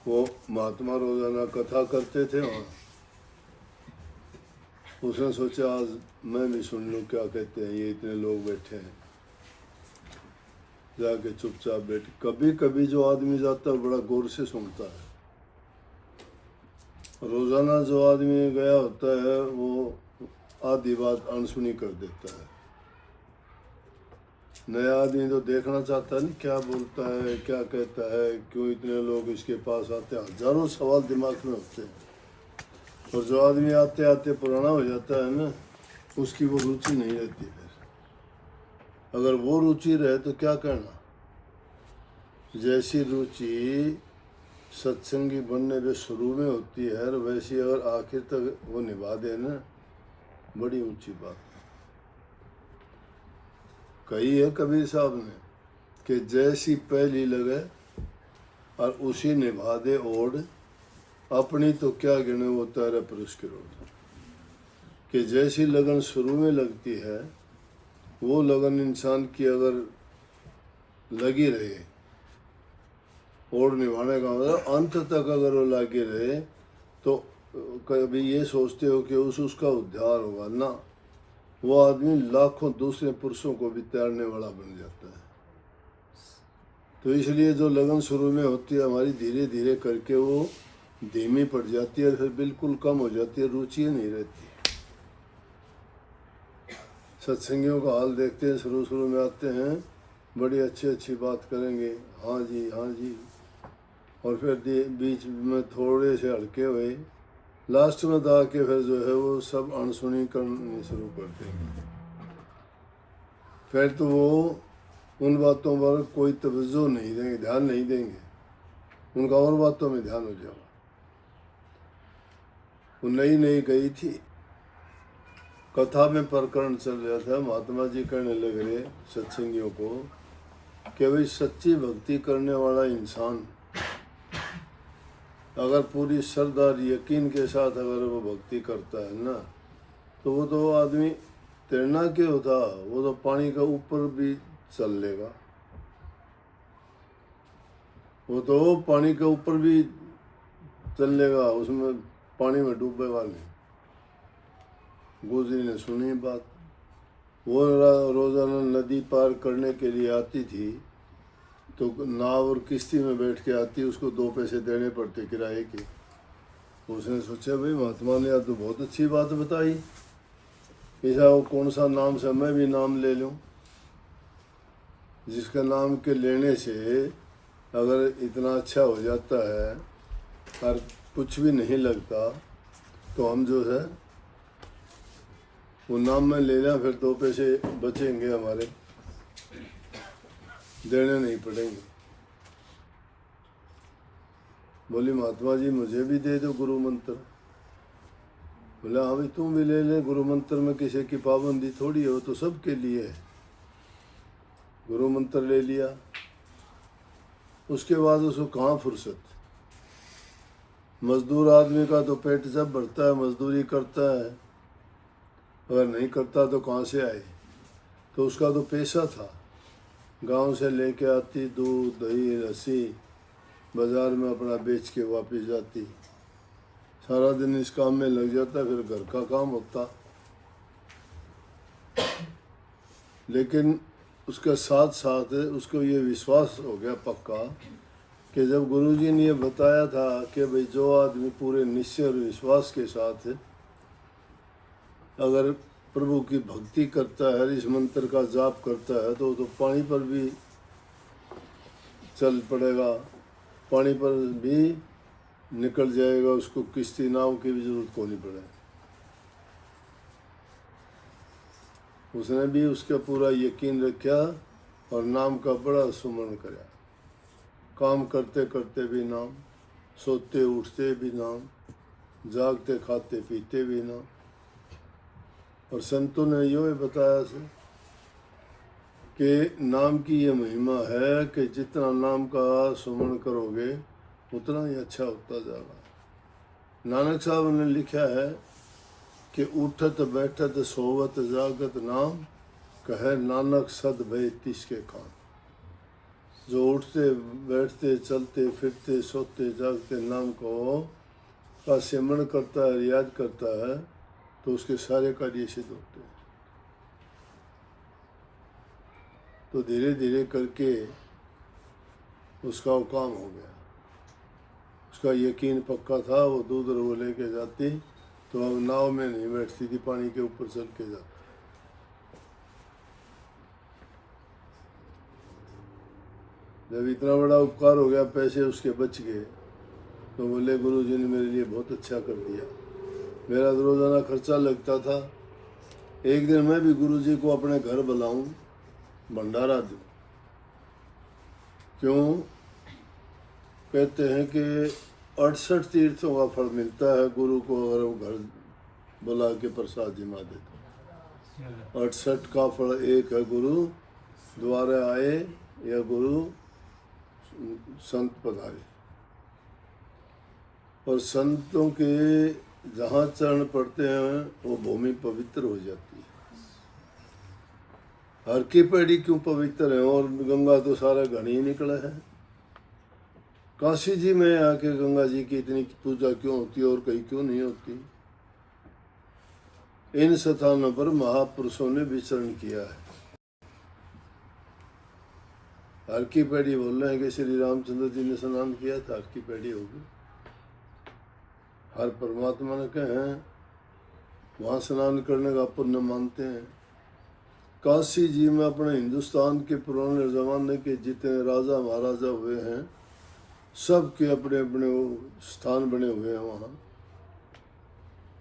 वो महात्मा रोजाना कथा करते थे वहाँ। उसने सोचा आज मैं भी सुन लूँ क्या कहते हैं, ये इतने लोग बैठे हैं। जाके चुपचाप बैठ, कभी कभी जो आदमी जाता है बड़ा गौर से सुनता है। रोजाना जो आदमी गया होता है वो आधी बात अनसुनी कर देता है। नया आदमी तो देखना चाहता है नहीं क्या बोलता है, क्या कहता है, क्यों इतने लोग इसके पास आते हैं, हजारों सवाल दिमाग में होते हैं। और जो आदमी आते आते पुराना हो जाता है ना, उसकी वो रुचि नहीं रहती फिर। अगर वो रुचि रहे तो क्या करना। जैसी रुचि सत्संगी बनने पे शुरू में होती है, वैसी अगर आखिर तक वो निभा दे ना, बड़ी ऊंची बात। कही है कबीर साहब ने कि जैसी पहली लगे और उसी निभा दे ओढ़, अपनी तो क्या गिने वो तेरे पुरस्कार ओढ़। कि जैसी लगन शुरू में लगती है, वो लगन इंसान की अगर लगी रहे, ओढ़ निभाने का मतलब अंत तक अगर वो लगी रहे, तो कभी ये सोचते हो कि उसका उद्धार होगा ना, वो आदमी लाखों दूसरे पुरुषों को भी तैरने वाला बन जाता है। तो इसलिए जो लगन शुरू में होती है हमारी, धीरे धीरे करके वो धीमी पड़ जाती है, फिर बिल्कुल कम हो जाती है, रुचि नहीं रहती। सत्संगियों का हाल देखते हैं, शुरू शुरू में आते हैं, बड़ी अच्छी अच्छी बात करेंगे, हाँ जी हाँ जी, और फिर बीच में थोड़े से हल्के हुए, लास्ट में तो आके फिर जो है वो सब अनसुनी करनी शुरू कर देंगे। फिर तो वो उन बातों पर कोई तवज्जो नहीं देंगे, ध्यान नहीं देंगे, उनका और बातों में ध्यान हो जाएगा। वो नई नई गई थी, कथा में प्रकरण चल रहा था, महात्मा जी कहने लग रहे सत्संगियों को कि भाई सच्ची भक्ति करने वाला इंसान अगर पूरी श्रद्धा यकीन के साथ अगर वो भक्ति करता है ना, तो वो तो आदमी तैरना क्यों होता, वो तो पानी के ऊपर भी चल लेगा, वो तो पानी के ऊपर भी चल लेगा, उसमें पानी में डूबेगा नहीं। गुजरी ने सुनी बात। वो रोजाना नदी पार करने के लिए आती थी, तो नाव और किश्ती में बैठ के आती, उसको 2 पैसे देने पड़ते किराए के। उसने सोचा भाई महात्मा ने आज तो बहुत अच्छी बात बताई, ऐसा वो कौन सा नाम से मैं भी नाम ले लूं, जिसका नाम के लेने से अगर इतना अच्छा हो जाता है और कुछ भी नहीं लगता, तो हम जो है वो नाम में ले लें, फिर 2 पैसे बचेंगे हमारे, देने नहीं पड़ेंगे। बोली महात्मा जी मुझे भी दे दो गुरु मंत्र। बोला हाँ भाई तुम भी ले ले, गुरु मंत्र में किसी की पाबंदी थोड़ी है, वो तो सबके लिए है। गुरु मंत्र ले लिया, उसके बाद उसको कहाँ फुर्सत। मजदूर आदमी का तो पेट जब भरता है मजदूरी करता है, अगर नहीं करता तो कहाँ से आए। तो उसका तो पेशा था, गांव से लेके आती दूध दही लस्सी, बाजार में अपना बेच के वापस जाती, सारा दिन इस काम में लग जाता, फिर घर का काम होता। लेकिन उसके साथ साथ उसको ये विश्वास हो गया पक्का कि जब गुरुजी ने ये बताया था कि भाई जो आदमी पूरे निश्चय और विश्वास के साथ अगर प्रभु की भक्ति करता है, इस मंत्र का जाप करता है, तो पानी पर भी चल पड़ेगा, पानी पर भी निकल जाएगा, उसको किश्ती नाव की भी जरूरत को नहीं पड़े। उसने भी उसका पूरा यकीन रखा और नाम का बड़ा सुमरण कराया। काम करते करते भी नाम, सोते उठते भी नाम, जागते खाते पीते भी नाम। और संतों ने यो बताया से कि नाम की ये महिमा है कि जितना नाम का सुमरण करोगे उतना ही अच्छा होता जाएगा। नानक साहब ने लिखा है कि उठत बैठत सोवत जागत नाम, कहे नानक सद भय तिसके कान। जो उठते बैठते चलते फिरते सोते जागते नाम को का सिमरण करता है, रियाज करता है, तो उसके सारे कार्य सिद्ध होते हैं। तो धीरे धीरे करके उसका वो काम हो गया। उसका यकीन पक्का था, वो दूध वो लेके जाती तो अब नाव में नहीं बैठती थी, पानी के ऊपर चल के जाती। जब इतना बड़ा उपकार हो गया, पैसे उसके बच गए, तो बोले गुरु जी ने मेरे लिए बहुत अच्छा कर दिया। मेरा तो रोज़ाना खर्चा लगता था, एक दिन मैं भी गुरु जी को अपने घर बुलाऊं, भंडारा दूं। क्यों? कहते हैं कि 68 तीर्थों का फल मिलता है गुरु को अगर वो घर बुला के प्रसाद जिमा दे तो। 68 का फल एक है गुरु द्वारा आए या गुरु संत पधारे। और संतों के जहाँ चरण पड़ते हैं वो भूमि पवित्र हो जाती है। हर की पेड़ी क्यों पवित्र है? और गंगा तो सारा घन ही निकला है। काशी जी में आके गंगा जी की इतनी पूजा क्यों होती है और कहीं क्यों नहीं होती? इन स्थानों पर महापुरुषों ने विचरण किया है। हर की पेड़ी बोल रहे हैं कि श्री रामचंद्र जी ने स्नान किया था, हर की पेड़ी होगी। हर परमात्मा ने कहे हैं वहाँ स्नान करने का पुण्य मानते हैं। काशी जी में अपने हिंदुस्तान के पुराने जमाने के जितने राजा महाराजा हुए हैं, सब के अपने अपने वो स्थान बने हुए हैं वहाँ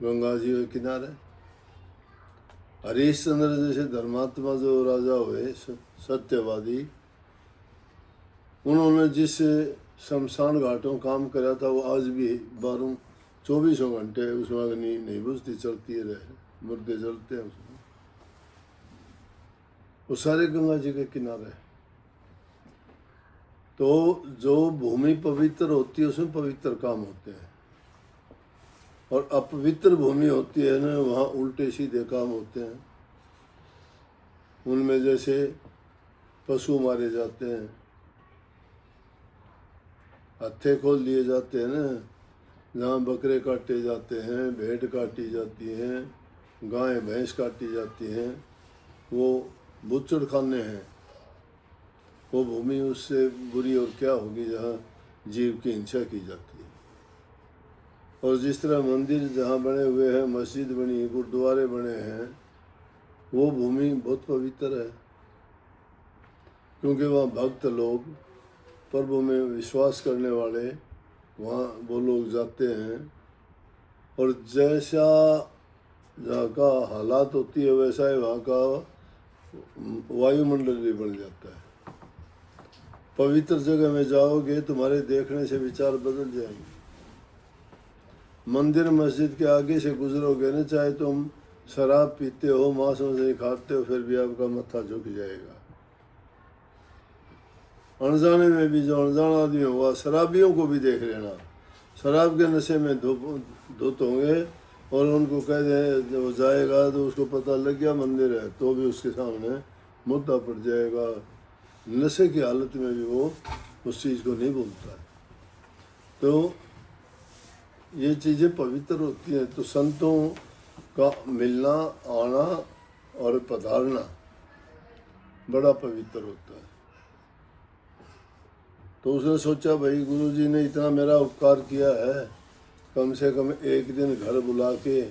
गंगा जी के किनारे। हरिश्चंद्र जैसे धर्मात्मा जो राजा हुए सत्यवादी, उन्होंने जिस शमशान घाटों काम करा था वो आज भी 24 घंटे उसमें अग्नि नहीं बुझती, चलती रहे, मुर्दे जलते हैं उसमें। वो सारे गंगा जी के किनारे। तो जो भूमि पवित्र होती है उसमें पवित्र काम होते हैं, और अपवित्र भूमि होती है ना, वहाँ उल्टे सीधे काम होते हैं। उनमें जैसे पशु मारे जाते हैं, हत्थे खोल दिए जाते हैं ना, जहाँ बकरे काटे जाते हैं, भेड़ काटी जाती हैं, गाय भैंस काटी जाती हैं, वो बुच्चड़ खाने हैं। वो भूमि उससे बुरी और क्या होगी जहाँ जीव की हिंसा की जाती है। और जिस तरह मंदिर जहाँ बने हुए हैं, मस्जिद बनी, गुरुद्वारे बने हैं, वो भूमि बहुत पवित्र है, क्योंकि वहाँ भक्त लोग, प्रभु में विश्वास करने वाले वहाँ वो लोग जाते हैं। और जैसा जहाँ का हालात होती है वैसा ही वहाँ का वायुमंडल भी बन जाता है। पवित्र जगह में जाओगे, तुम्हारे देखने से विचार बदल जाएंगे। मंदिर मस्जिद के आगे से गुजरोगे न, चाहे तुम शराब पीते हो, मांस मछली खाते हो, फिर भी आपका मत्था झुक जाएगा। अनजाने में भी जो अनजान आदमी होगा, शराबियों को भी देख लेना, शराब के नशे में धुत होंगे, और उनको कह दे जब वो जाएगा तो उसको पता लग गया मंदिर है, तो भी उसके सामने मुद्दा पड़ जाएगा। नशे की हालत में भी वो उस चीज़ को नहीं बोलता है। तो ये चीज़ें पवित्र होती हैं। तो संतों का मिलना, आना और पधारना बड़ा पवित्र होता है। तो उसने सोचा भाई गुरुजी ने इतना मेरा उपकार किया है, कम से कम एक दिन घर बुला के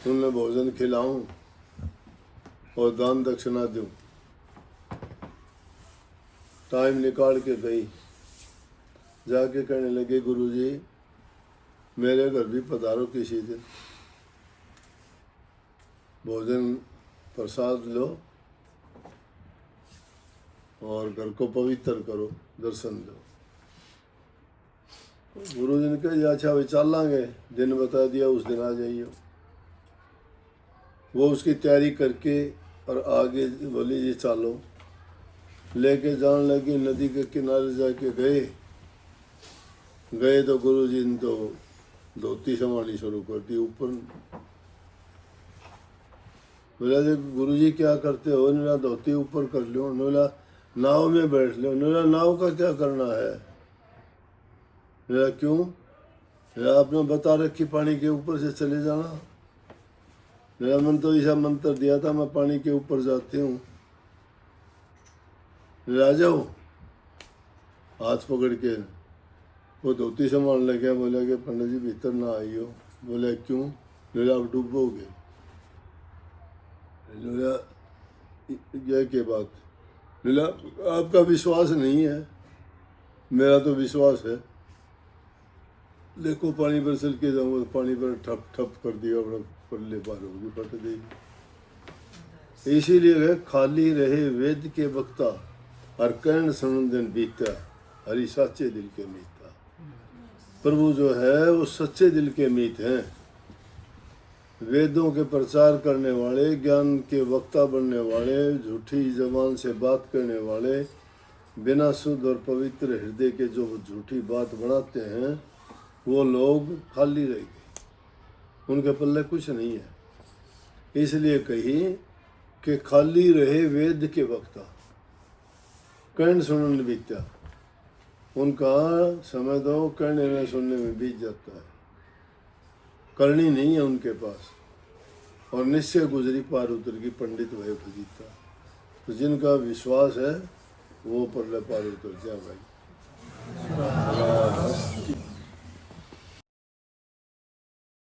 उन्हें भोजन खिलाऊं और दान दक्षिणा दूं। टाइम निकाल के गई, जाके कहने लगे गुरुजी मेरे घर भी पधारो किसी दिन, भोजन प्रसाद लो और घर को पवित्र करो, दर्शन दो। गुरु जी ने कहा अच्छा भाई चल लांगे, दिन बता दिया, उस दिन आ जाइए। वो उसकी तैयारी करके और आगे बोली जी चलो, लेके जाने लगी। नदी के किनारे जाके गए तो गुरु जी ने तो धोती संभालनी शुरू कर दी ऊपर। बोला जी गुरु जी क्या करते हो? बोला धोती ऊपर कर लो। बोला नाव में बैठ लो। मेरा नाव का क्या करना है? मेरा क्यों? मेरा आपने बता रखी पानी के ऊपर से चले जाना। मेरा मन तो ऐसा मंत्र दिया था मैं पानी के ऊपर जाती हूँ। आ जाओ। हाथ पकड़ के वो धोती संभाल लगे, बोला कि पंडित जी भीतर ना आइयो। बोला क्यों? बोला आप डूबोगे। बोला यह क्या बात? बोला आपका विश्वास नहीं है, मेरा तो विश्वास है। देखो पानी पर चल के जाऊँगा तो पानी पर ठप ठप कर दिया, अपना पल्ले पार होगी, फट देगी। इसीलिए खाली रहे वेद के वक्ता और कर्ण सुन दिन बीता, हरि सच्चे दिल के मीता। प्रभु जो है वो सच्चे दिल के मीत हैं। वेदों के प्रचार करने वाले, ज्ञान के वक्ता बनने वाले, झूठी जबान से बात करने वाले, बिना शुद्ध और पवित्र हृदय के जो झूठी बात बनाते हैं, वो लोग खाली रह गए, उनके पल्ले कुछ नहीं है। इसलिए कही कि खाली रहे वेद के वक्ता, कर्ण सुनने बीता। उनका समय दो, कहने में सुनने में बीत जाता है, करनी नहीं है उनके पास। और निश्चय गुजरी पार उतर की पंडित भय भजीता। तो जिनका विश्वास है वो परले पार उतर जा भाई।